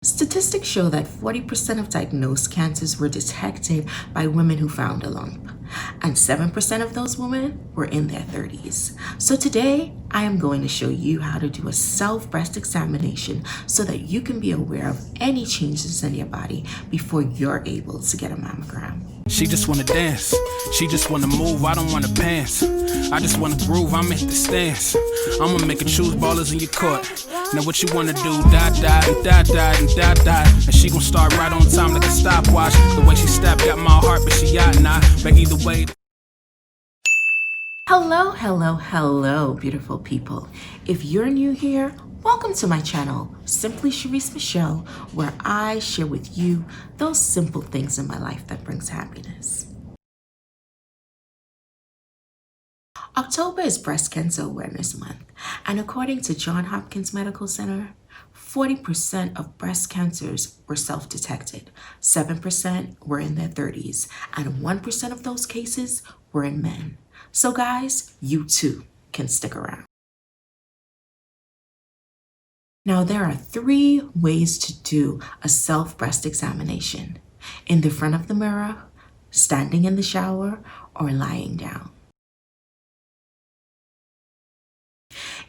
Statistics show that 40% of diagnosed cancers were detected by women who found a lump, and 7% of those women were in their 30s. So today, I am going to show you how to do a self-breast examination so that you can be aware of any changes in your body before you're able to get a mammogram. She just wanna dance, she just wanna move, I don't wanna pants. I just wanna groove, I'm at the stance. I'ma make her choose ballers in your court. Now what you wanna do, die, and she gon' start right on time like a stopwatch. The way she stepped got my heart, but she out now. But either way. Hello, beautiful people. If you're new here, welcome to my channel, Simply Sharice Michelle, where I share with you those simple things in my life that brings happiness. October is Breast Cancer Awareness Month, and according to John Hopkins Medical Center, 40% of breast cancers were self-detected, 7% were in their 30s, and 1% of those cases were in men. So guys, you too can stick around. Now, there are 3 ways to do a self-breast examination: in the front of the mirror, standing in the shower, or lying down.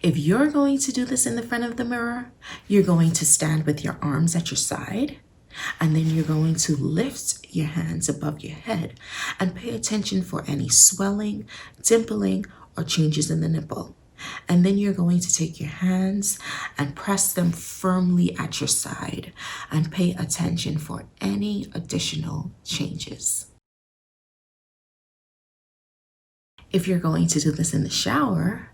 If you're going to do this in the front of the mirror, you're going to stand with your arms at your side, and then you're going to lift your hands above your head and pay attention for any swelling, dimpling, or changes in the nipple. And then you're going to take your hands and press them firmly at your side and pay attention for any additional changes. If you're going to do this in the shower,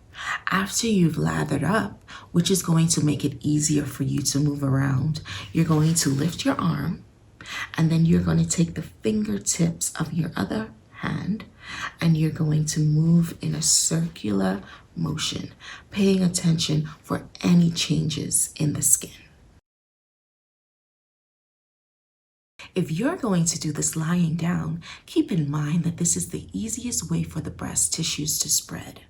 after you've lathered up, which is going to make it easier for you to move around, you're going to lift your arm, and then you're going to take the fingertips of your other hand and you're going to move in a circular motion, paying attention for any changes in the skin. If you're going to do this lying down, keep in mind that this is the easiest way for the breast tissues to spread.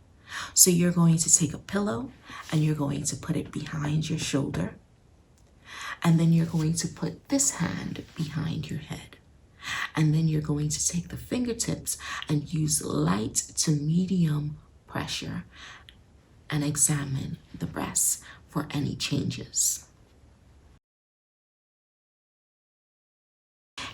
So you're going to take a pillow and you're going to put it behind your shoulder. And then you're going to put this hand behind your head. And then you're going to take the fingertips and use light to medium pressure and examine the breasts for any changes.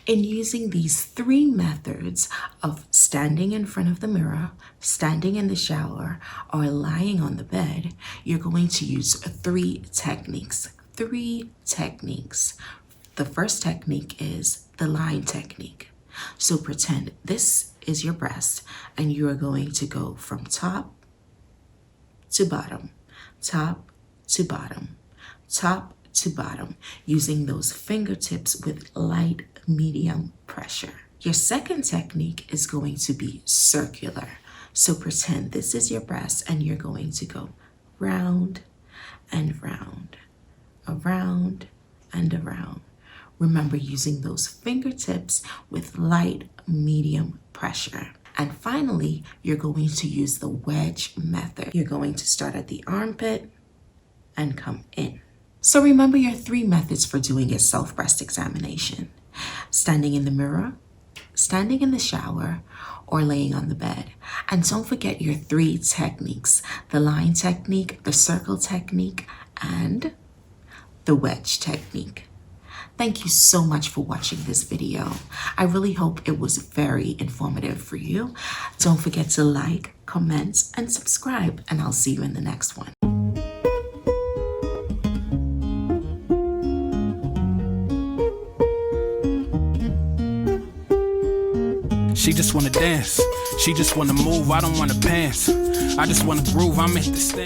In using these 3 methods of standing in front of the mirror, standing in the shower, or lying on the bed, you're going to use 3 techniques. 3 techniques. The first technique is the line technique. So pretend this is your breast and you are going to go from top to bottom, top to bottom, top to bottom, using those fingertips with light medium pressure. Your second technique is going to be circular. So pretend this is your breast and you're going to go round and round, around and around. Remember, using those fingertips with light medium pressure. And finally, you're going to use the wedge method. You're going to start at the armpit and come in. So remember your 3 methods for doing a self-breast examination: standing in the mirror, standing in the shower, or laying on the bed. And don't forget your 3 techniques: the line technique, the circle technique, and the wedge technique. Thank you so much for watching this video. I really hope it was very informative for you. Don't forget to like, comment, and subscribe, and I'll see you in the next one. She just wanna dance, she just wanna move, I don't wanna pants. I just wanna groove, I'm at the stance.